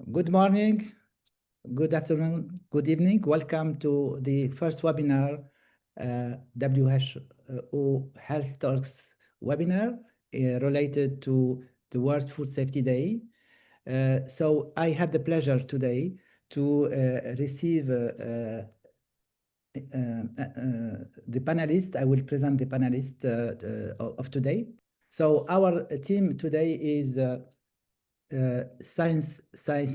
Good morning, good afternoon, good evening. Welcome to the first webinar, WHO Health Talks webinar related to the World Food Safety Day. So I have the pleasure today to receive the panelists. I will present the panelists of today. So our team today is science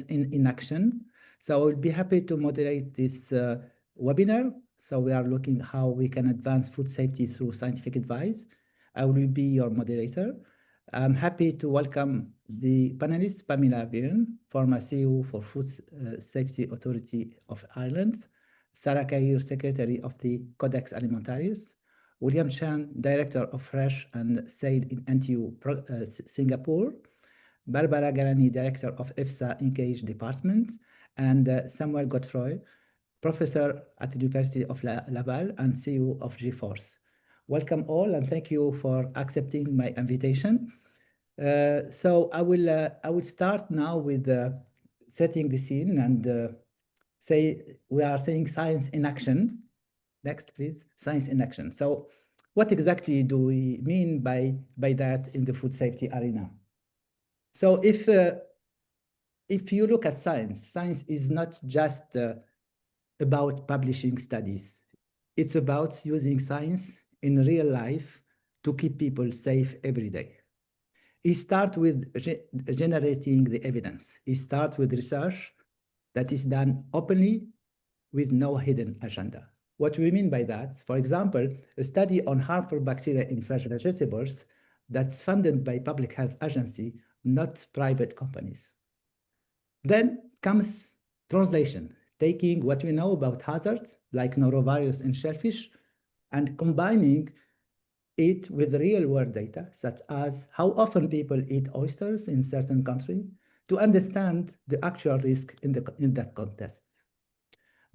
in action. So I will be happy to moderate this webinar. So we are looking how we can advance food safety through scientific advice. I will be your moderator. I'm happy to welcome the panelists, Pamela Byrne, former CEO for Food Safety Authority of Ireland, Sarah Kahir, Secretary of the Codex Alimentarius, William Chan, Director of Fresh and Sale in NTU Singapore, Barbara Galani, Director of EFSA Engage Department, and Samuel Godefroy, Professor at the University of Laval and CEO of GeForce. Welcome all, and thank you for accepting my invitation. So I will start now with setting the scene and say we are saying science in action. Next, please, science in action. So what exactly do we mean by that in the food safety arena? So if you look at science, science is not just about publishing studies. It's about using science in real life to keep people safe every day. It starts with generating the evidence. It starts with research that is done openly with no hidden agenda. What we mean by that, for example, a study on harmful bacteria in fresh vegetables that's funded by public health agency, not private companies. Then comes translation, taking what we know about hazards like norovirus in shellfish and combining it with real-world data, such as how often people eat oysters in certain countries, to understand the actual risk in that context.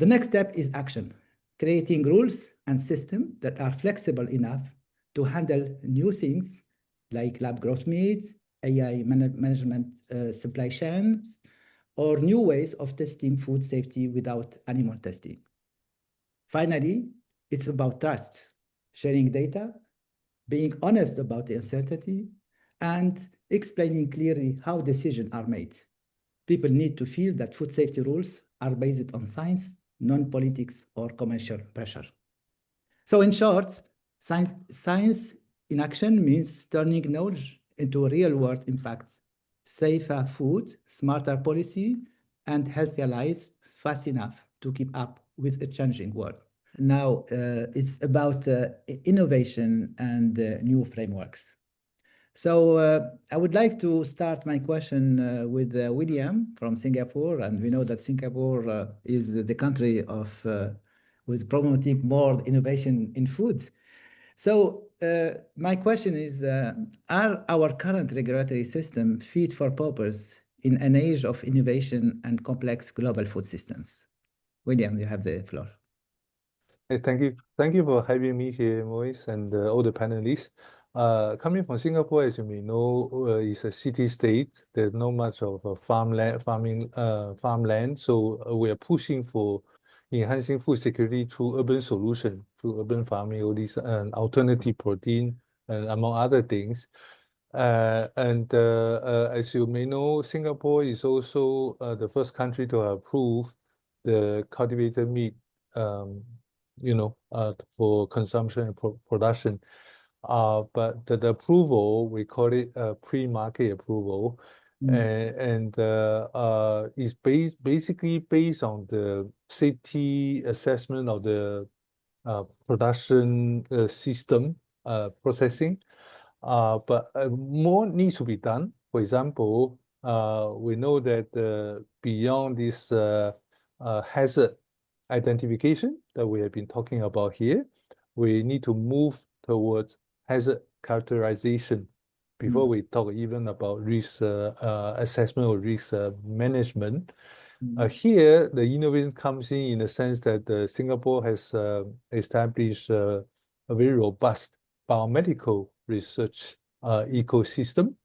The next step is action, creating rules and systems that are flexible enough to handle new things like lab growth meat, AI management supply chains, or new ways of testing food safety without animal testing. Finally, it's about trust, sharing data, being honest about the uncertainty, and explaining clearly how decisions are made. People need to feel that food safety rules are based on science, non-politics or commercial pressure. So in short, science in action means turning knowledge into real-world impacts, safer food, smarter policy, and healthier lives fast enough to keep up with a changing world. Now, it's about innovation and new frameworks. So I would like to start my question with William from Singapore, and we know that Singapore is the country of with promoting more innovation in foods. So my question is, are our current regulatory system fit for purpose in an age of innovation and complex global food systems? William, you have the floor. Hey, thank you for having me here, Maurice, and all the panelists. Coming from Singapore, as you may know, is a city-state. There's not much of a farmland, so we are pushing for enhancing food security through urban solution, through urban farming, all these alternative protein, among other things. As you may know, Singapore is also the first country to approve the cultivated meat, for consumption and production. But the approval, we call it pre-market approval, and is basically based on the safety assessment of the production system processing. But more needs to be done. For example, we know that beyond this hazard identification that we have been talking about here, we need to move towards hazard characterization before we talk even about risk assessment or risk management. Here, the innovation comes in the sense that Singapore has established a very robust biomedical research ecosystem.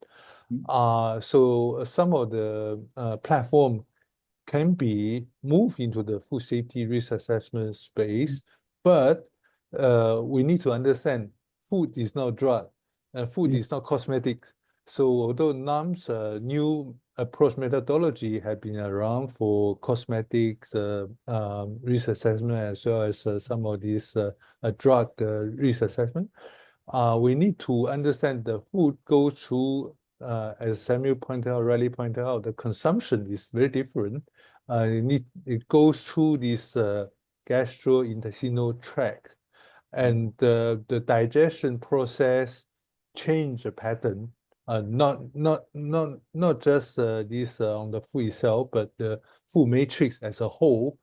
So some of the platform can be moved into the food safety risk assessment space, but we need to understand food is not drug and food Yeah. is not cosmetics. So although NAM's new approach methodology have been around for cosmetics risk assessment as well as some of these drug risk assessment, we need to understand the food goes through, as Samuel pointed out, Riley pointed out, the consumption is very different. It goes through this gastrointestinal tract, and the digestion process change the pattern. Not just this on the food itself, but the food matrix as a whole.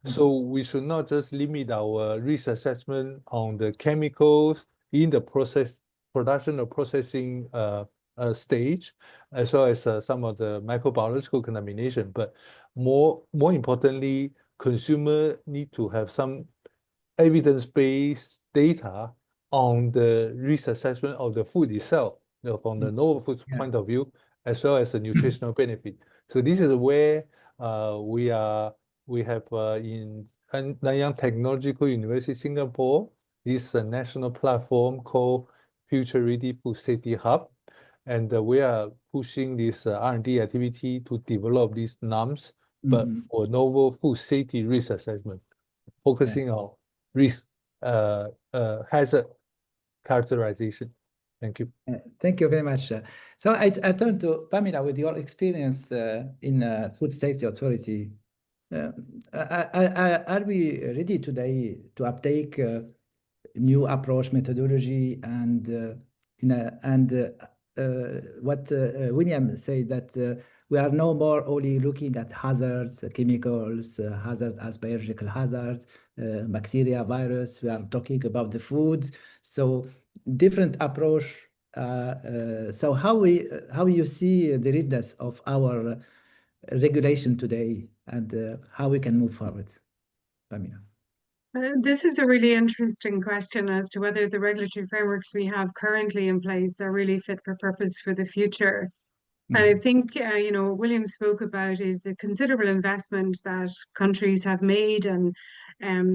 So we should not just limit our risk assessment on the chemicals in the production or processing stage, as well as some of the microbiological contamination. But more importantly, consumer need to have some evidence-based data on the risk assessment of the food itself, from the novel food Yeah. point of view, as well as the nutritional benefit. So this is where we have in Nanyang Technological University, Singapore, this national platform called Future Ready Food Safety Hub. And we are pushing this R&D activity to develop these NAMs, but for novel food safety risk assessment, focusing on risk hazard characterization. Thank you. Thank you very much. So I turn to Pamela with your experience in Food Safety Authority. Are we ready today to uptake new approach methodology and what William said, that we are no more only looking at hazards, chemicals, hazard as biological hazards, bacteria, virus. We are talking about the foods. So different approach. So how you see the readiness of our regulation today and how we can move forward, Pamela? This is a really interesting question as to whether the regulatory frameworks we have currently in place are really fit for purpose for the future. And I think, what William spoke about is the considerable investment that countries have made and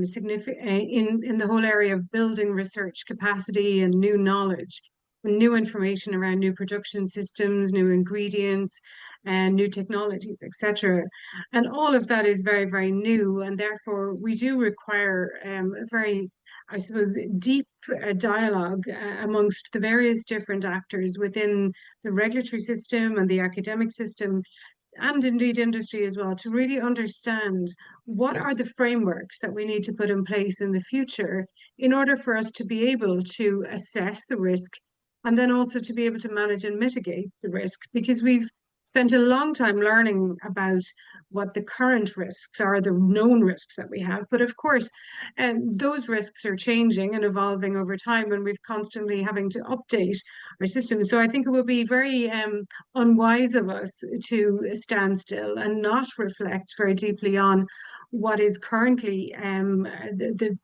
significant in the whole area of building research capacity and new knowledge, and new information around new production systems, new ingredients, and new technologies, etc. And all of that is very, very new, and therefore we do require a very, I suppose, deep dialogue amongst the various different actors within the regulatory system and the academic system, and indeed industry as well, to really understand what are the frameworks that we need to put in place in the future in order for us to be able to assess the risk and then also to be able to manage and mitigate the risk, because we've spent a long time learning about what the current risks are, the known risks that we have. But of course, those risks are changing and evolving over time, and we've constantly having to update our systems. So I think it would be very unwise of us to stand still and not reflect very deeply on what is currently the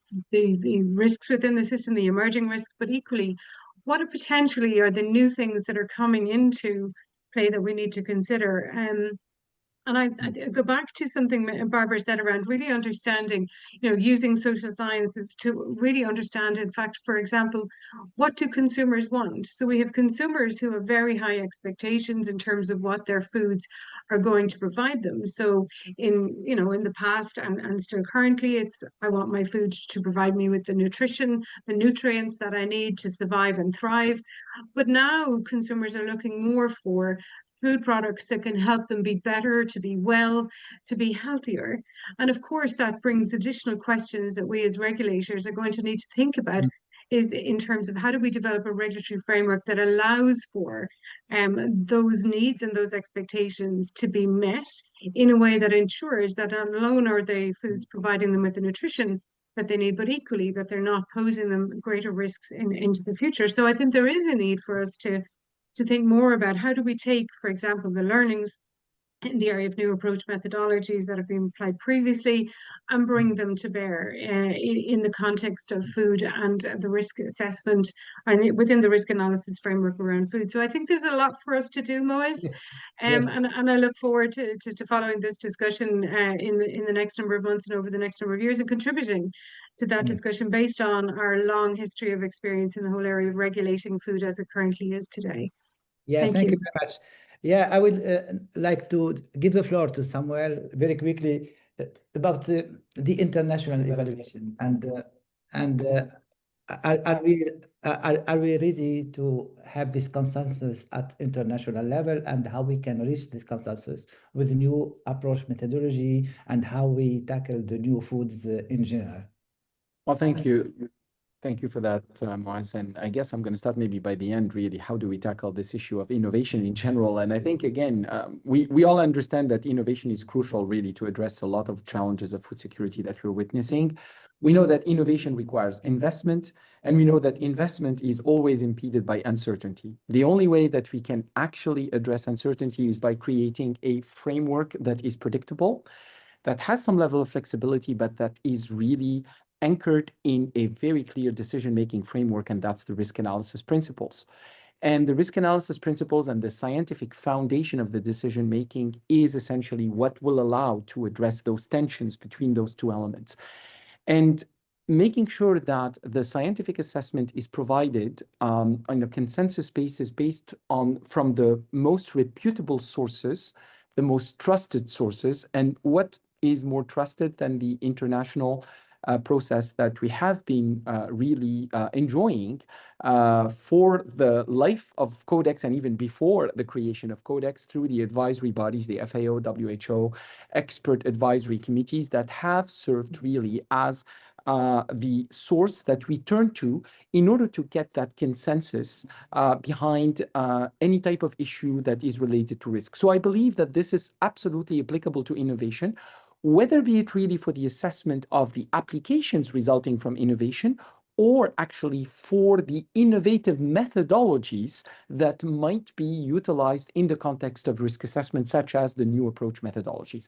risks within the system, the emerging risks, but equally, what are potentially are the new things that are coming into play that we need to consider. And I go back to something Barbara said around really understanding, using social sciences to really understand, in fact, for example, what do consumers want? So we have consumers who have very high expectations in terms of what their foods are going to provide them. So in the past and still currently, it's I want my food to provide me with the nutrition, the nutrients that I need to survive and thrive. But now consumers are looking more for food products that can help them be better, to be well, to be healthier. And of course, that brings additional questions that we as regulators are going to need to think about, is in terms of how do we develop a regulatory framework that allows for those needs and those expectations to be met in a way that ensures that not alone are the foods providing them with the nutrition that they need, but equally that they're not posing them greater risks into the future. So I think there is a need for us to think more about how do we take, for example, the learnings in the area of new approach methodologies that have been applied previously, and bring them to bear in the context of food and the risk assessment and within the risk analysis framework around food. So I think there's a lot for us to do, Moaz. Yes. Yes. And I look forward to following this discussion in the next number of months and over the next number of years, and contributing to that discussion based on our long history of experience in the whole area of regulating food as it currently is today. Yeah, Thank you very much. Yeah, I would like to give the floor to Samuel very quickly about the international evaluation and are we ready to have this consensus at international level, and how we can reach this consensus with new approach methodology and how we tackle the new foods in general? Well, thank you. Thank you for that, Moaz. And I guess I'm going to start maybe by the end, really. How do we tackle this issue of innovation in general? And I think, again, we all understand that innovation is crucial, really, to address a lot of challenges of food security that we're witnessing. We know that innovation requires investment, and we know that investment is always impeded by uncertainty. The only way that we can actually address uncertainty is by creating a framework that is predictable, that has some level of flexibility, but that is really anchored in a very clear decision-making framework, and that's the risk analysis principles. And the risk analysis principles and the scientific foundation of the decision-making is essentially what will allow to address those tensions between those two elements. And making sure that the scientific assessment is provided on a consensus basis based on from the most reputable sources, the most trusted sources, and what is more trusted than the international process that we have been really enjoying for the life of Codex, and even before the creation of Codex, through the advisory bodies, the FAO, WHO, expert advisory committees that have served really as the source that we turn to in order to get that consensus behind any type of issue that is related to risk. So I believe that this is absolutely applicable to innovation, whether be it really for the assessment of the applications resulting from innovation, or actually for the innovative methodologies that might be utilized in the context of risk assessment, such as the new approach methodologies.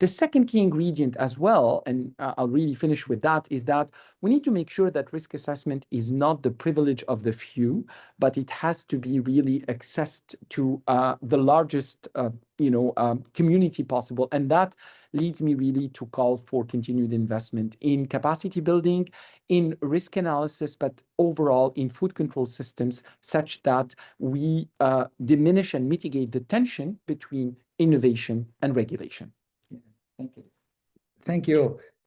The second key ingredient as well, and I'll really finish with that, is that we need to make sure that risk assessment is not the privilege of the few, but it has to be really accessed to the largest community possible. And that leads me really to call for continued investment in capacity building, in risk analysis, but overall in food control systems, such that we diminish and mitigate the tension between innovation and regulation. Thank you. Thank you.